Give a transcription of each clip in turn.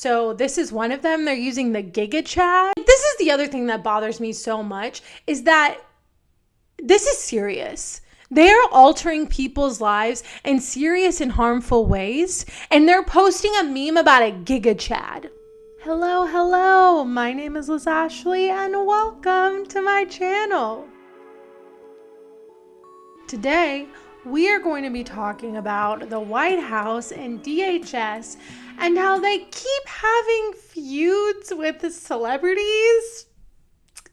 So this is one of them. They're using the Giga Chat. This is the other thing that bothers me so much, is that this is serious. They're altering people's lives in serious and harmful ways, and they're posting a meme about a Giga Chat. Hello, my name is Ashlee, and welcome to my channel. Today, we are going to be talking about the White House and DHS and how they keep having feuds with the celebrities.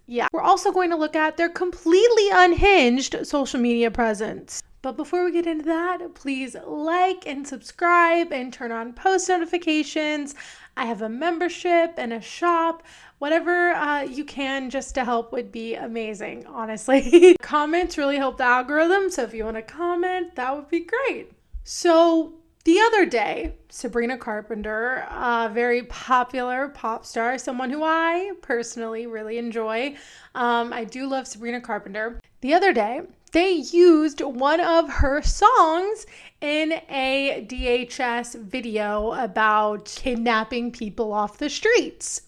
Yeah, we're also going to look at their completely unhinged social media presence. But before we get into that, please like and subscribe and turn on post notifications. I have a membership and a shop. Whatever you can just to help would be amazing, honestly. Comments really help the algorithm, so if you want to comment, that would be great. So the other day, Sabrina Carpenter, a very popular pop star, someone who I personally really enjoy. I do love Sabrina Carpenter. The other day, they used one of her songs in a DHS video about kidnapping people off the streets.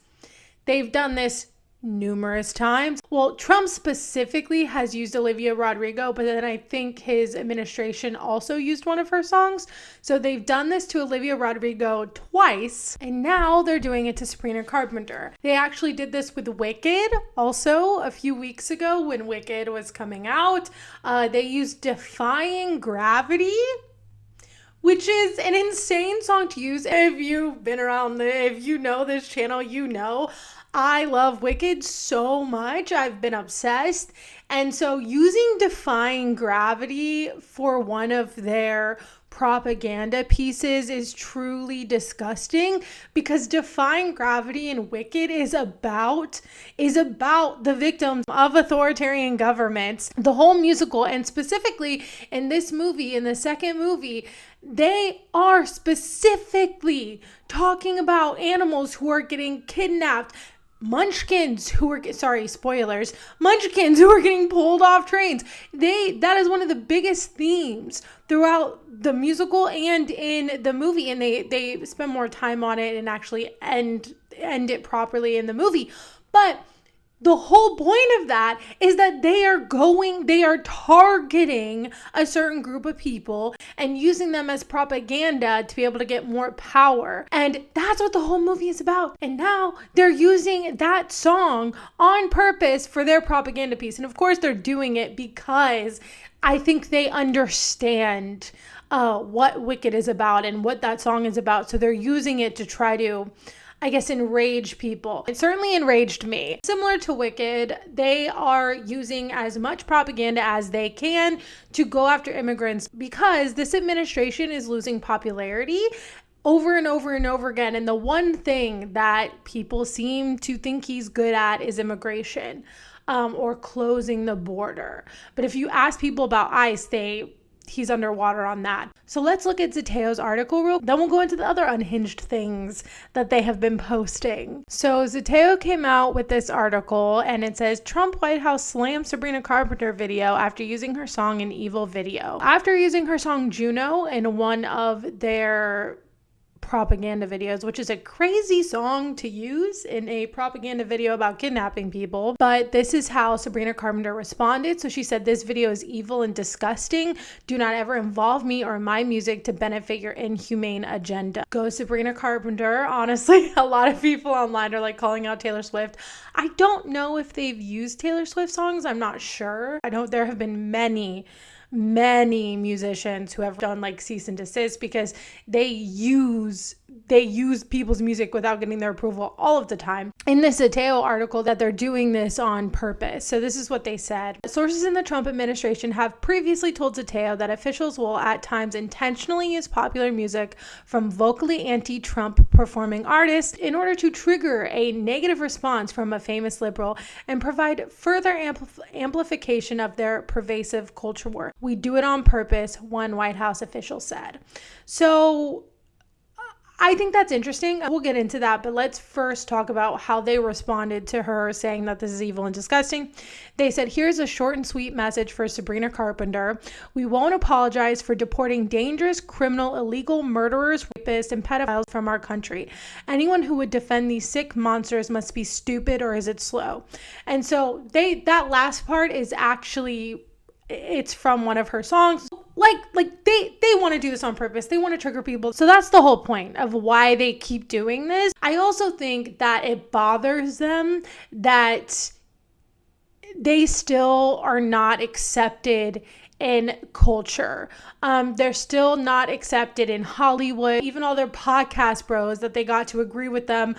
They've done this numerous times. Well, Trump specifically has used Olivia Rodrigo, but then I think his administration also used one of her songs. So they've done this to Olivia Rodrigo twice, and now they're doing it to Sabrina Carpenter. They actually did this with Wicked also a few weeks ago when Wicked was coming out. They used Defying Gravity, which is an insane song to use. If you've been around, if you know this channel, you know I love Wicked so much. I've been obsessed. And so using Defying Gravity for one of their propaganda pieces is truly disgusting, because Defying Gravity in Wicked is about the victims of authoritarian governments. The whole musical, and specifically in this movie, in the second movie, they are specifically talking about animals who are getting kidnapped. Munchkins who are, spoilers, Munchkins who are getting pulled off trains. That is one of the biggest themes throughout the musical and in the movie, and they spend more time on it and actually end it properly in the movie. But the whole point of that is that they are targeting a certain group of people and using them as propaganda to be able to get more power. And that's what the whole movie is about. And now they're using that song on purpose for their propaganda piece. And of course they're doing it because I think they understand what Wicked is about and what that song is about. So they're using it to try to, I guess, enrage people. It certainly enraged me. Similar to Wicked, they are using as much propaganda as they can to go after immigrants, because this administration is losing popularity over and over and over again. And the one thing that people seem to think he's good at is immigration, or closing the border. But if you ask people about ICE, he's underwater on that. So let's look at Zateo's article then we'll go into the other unhinged things that they have been posting. So Zateo came out with this article, and it says, Trump White House slams Sabrina Carpenter video after using her song in evil video. After using her song Juno in one of their propaganda videos, which is a crazy song to use in a propaganda video about kidnapping people. But this is how Sabrina Carpenter responded. So she said, this video is evil and disgusting. Do not ever involve me or my music to benefit your inhumane agenda. Go Sabrina Carpenter. Honestly, a lot of people online are like calling out Taylor Swift. I don't know if they've used Taylor Swift songs. I'm not sure. I know there have been many musicians who have done like cease and desist because they use people's music without getting their approval all of the time. In this Zateo article, that they're doing this on purpose. So this is what they said. Sources in the Trump administration have previously told Zateo that officials will at times intentionally use popular music from vocally anti-Trump performing artists in order to trigger a negative response from a famous liberal and provide further amplification of their pervasive culture war. We do it on purpose, one White House official said. So I think that's interesting. We'll get into that, but let's first talk about how they responded to her saying that this is evil and disgusting. They said, here's a short and sweet message for Sabrina Carpenter. We won't apologize for deporting dangerous, criminal, illegal murderers, rapists, and pedophiles from our country. Anyone who would defend these sick monsters must be stupid, or is it slow? And so that last part is actually, it's from one of her songs. Like they want to do this on purpose. They want to trigger people. So that's the whole point of why they keep doing this. I also think that it bothers them that they still are not accepted in culture. They're still not accepted in Hollywood. Even all their podcast bros that they got to agree with them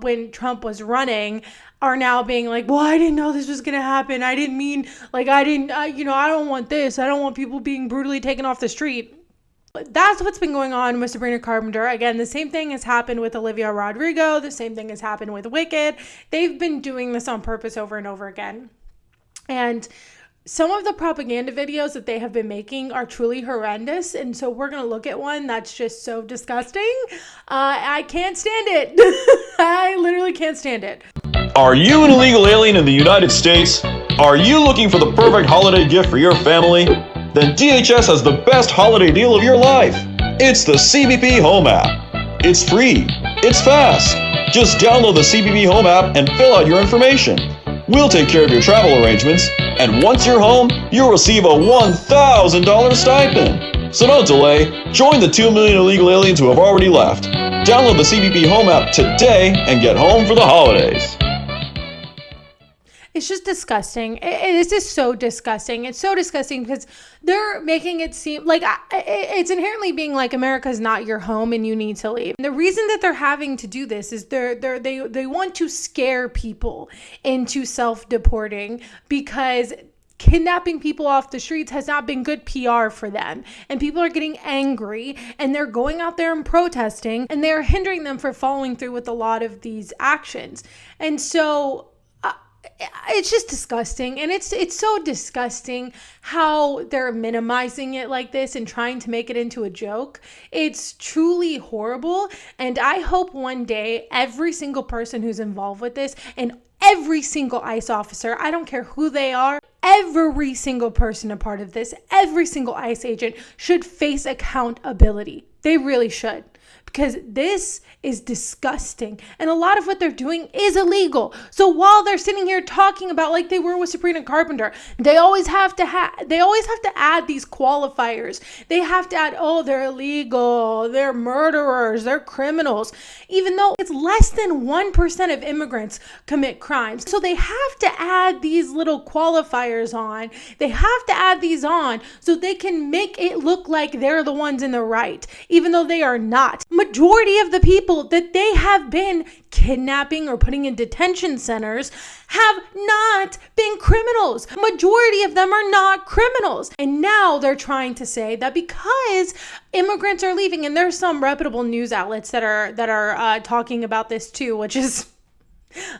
when Trump was running are now being like, well, I didn't know this was going to happen. I didn't mean, like, I don't want this. I don't want people being brutally taken off the street. That's what's been going on with Sabrina Carpenter. Again, the same thing has happened with Olivia Rodrigo. The same thing has happened with Wicked. They've been doing this on purpose over and over again. And some of the propaganda videos that they have been making are truly horrendous. And so we're going to look at one that's just so disgusting. I can't stand it. I literally can't stand it. Are you an illegal alien in the United States? Are you looking for the perfect holiday gift for your family? Then DHS has the best holiday deal of your life. It's the CBP Home app. It's free. It's fast. Just download the CBP Home app and fill out your information. We'll take care of your travel arrangements, and once you're home, you'll receive a $1,000 stipend. So don't delay. Join the 2 million illegal aliens who have already left. Download the CBP Home app today and get home for the holidays. It's just disgusting. It's just so disgusting. It's so disgusting because they're making it seem like it's inherently being like America's not your home and you need to leave. And the reason that they're having to do this is they want to scare people into self-deporting because kidnapping people off the streets has not been good PR for them. And people are getting angry and they're going out there and protesting and they're hindering them from following through with a lot of these actions. And so it's just disgusting. And it's so disgusting how they're minimizing it like this and trying to make it into a joke. It's truly horrible. And I hope one day every single person who's involved with this and every single ICE officer, I don't care who they are, every single person a part of this, every single ICE agent should face accountability. They really should. Because this is disgusting. And a lot of what they're doing is illegal. So while they're sitting here talking about like they were with Sabrina Carpenter, they always have to add these qualifiers. They have to add, oh, they're illegal, they're murderers, they're criminals, even though it's less than 1% of immigrants commit crimes. So they have to add these little qualifiers on. They have to add these on so they can make it look like they're the ones in the right, even though they are not. Majority of the people that they have been kidnapping or putting in detention centers have not been criminals. Majority of them are not criminals. And now they're trying to say that because immigrants are leaving, and there's some reputable news outlets that are talking about this too, which is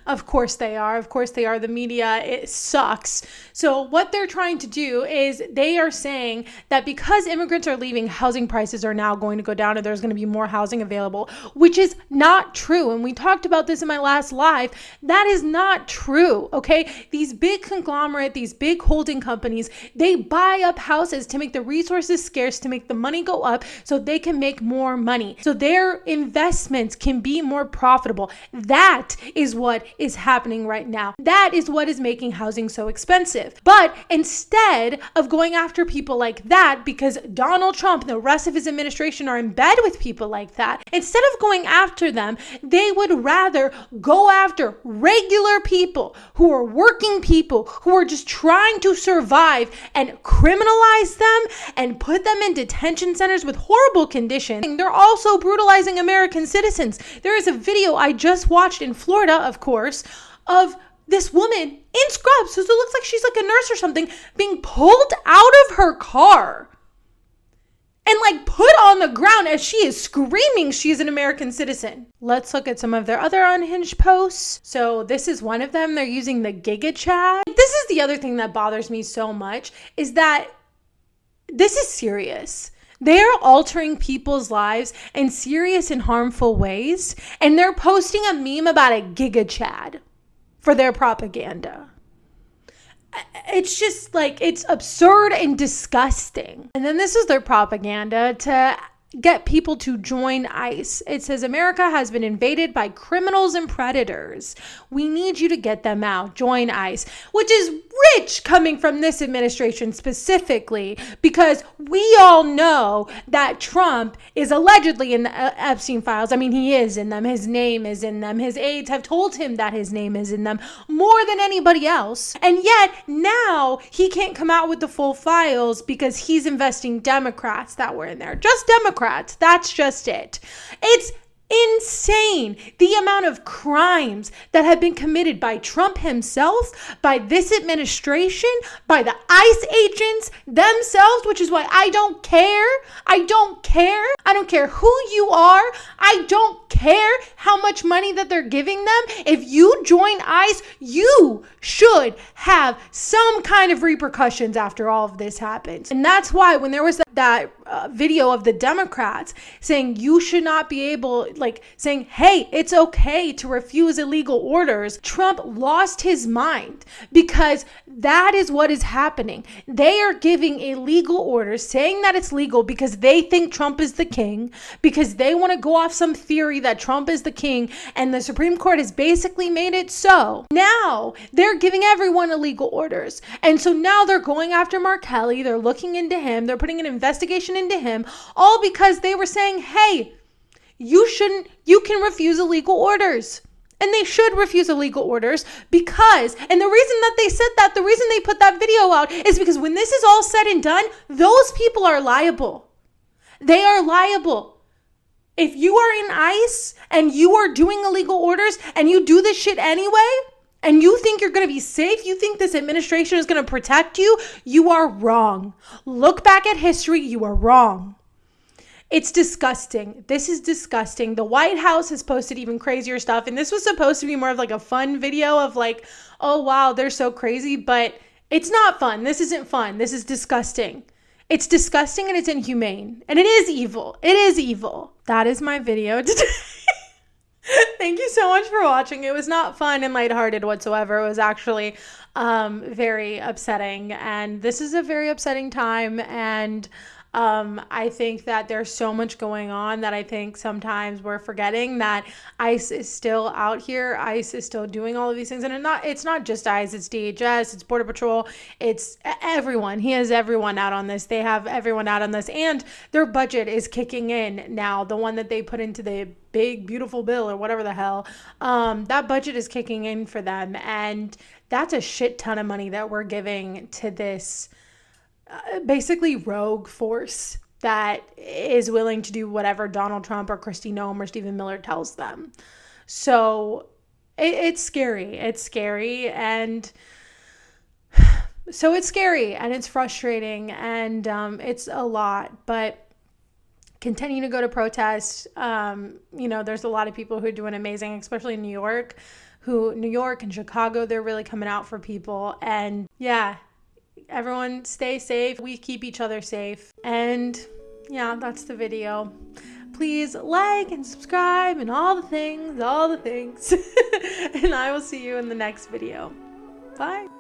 Of course they are. Of course they are. The media, it sucks. So what they're trying to do is they are saying that because immigrants are leaving, housing prices are now going to go down and there's going to be more housing available, which is not true. And we talked about this in my last live. That is not true. Okay. These big conglomerate, these big holding companies, they buy up houses to make the resources scarce, to make the money go up so they can make more money. So their investments can be more profitable. That is what is happening right now. That is what is making housing so expensive. But instead of going after people like that, because Donald Trump and the rest of his administration are in bed with people like that, instead of going after them, they would rather go after regular people who are working people who are just trying to survive and criminalize them and put them in detention centers with horrible conditions. They're also brutalizing American citizens. There is a video I just watched in Florida, of course, of this woman in scrubs, so it looks like she's like a nurse or something, being pulled out of her car and like put on the ground as she is screaming she's an American citizen. Let's look at some of their other unhinged posts. So this is one of them. They're using the Giga Chat. This is the other thing that bothers me so much, is that this is serious. They are altering people's lives in serious and harmful ways, and they're posting a meme about a Giga Chad for their propaganda. It's just like, it's absurd and disgusting. And then this is their propaganda to get people to join ICE. It says, America has been invaded by criminals and predators. We need you to get them out. Join ICE, which is rich coming from this administration specifically, because we all know that Trump is allegedly in the Epstein files. I mean, he is in them. His name is in them. His aides have told him that his name is in them more than anybody else. And yet now he can't come out with the full files because he's investing Democrats that were in there. Just Democrats. That's just it. It's insane the amount of crimes that have been committed by Trump himself, by this administration, by the ICE agents themselves, which is why I don't care. I don't care. I don't care who you are. I don't care how much money that they're giving them. If you join ICE, you should have some kind of repercussions after all of this happens. And that's why when there was that video of the Democrats saying you should not be able, like saying, hey, it's okay to refuse illegal orders, Trump lost his mind, because that is what is happening. They are giving illegal orders, saying that it's legal because they think Trump is the king, because they want to go off some theory that Trump is the king, and the Supreme Court has basically made it so. Now they're giving everyone illegal orders. And so now they're going after Mark Kelly. They're looking into him. They're putting an investigation into him, all because they were saying, hey, you can refuse illegal orders. And they should refuse illegal orders because, and the reason that they said that, the reason they put that video out is because when this is all said and done, those people are liable. They are liable. If you are in ICE and you are doing illegal orders and you do this shit anyway, and you think you're going to be safe, you think this administration is going to protect you, you are wrong. Look back at history, you are wrong. It's disgusting. This is disgusting. The White House has posted even crazier stuff, and this was supposed to be more of like a fun video of like, oh wow, they're so crazy, but it's not fun. This isn't fun. This is disgusting. It's disgusting and it's inhumane, and it is evil. It is evil. That is my video today. Thank you so much for watching. It was not fun and lighthearted whatsoever. It was actually very upsetting. And this is a very upsetting time. And I think that there's so much going on that I think sometimes we're forgetting that ICE is still out here. ICE is still doing all of these things. And it's not just ICE, it's DHS, it's Border Patrol, it's everyone. He has everyone out on this. They have everyone out on this. And their budget is kicking in now. The one that they put into the big, beautiful bill or whatever the hell, that budget is kicking in for them. And that's a shit ton of money that we're giving to this basically rogue force that is willing to do whatever Donald Trump or Kristi Noem or Stephen Miller tells them. So it's scary. It's scary. And so it's scary and it's frustrating and it's a lot, but continue to go to protests. There's a lot of people who are doing amazing, especially in New York and Chicago, they're really coming out for people. And yeah, everyone stay safe. We keep each other safe. And yeah, that's the video. Please like and subscribe and all the things. And I will see you in the next video. Bye.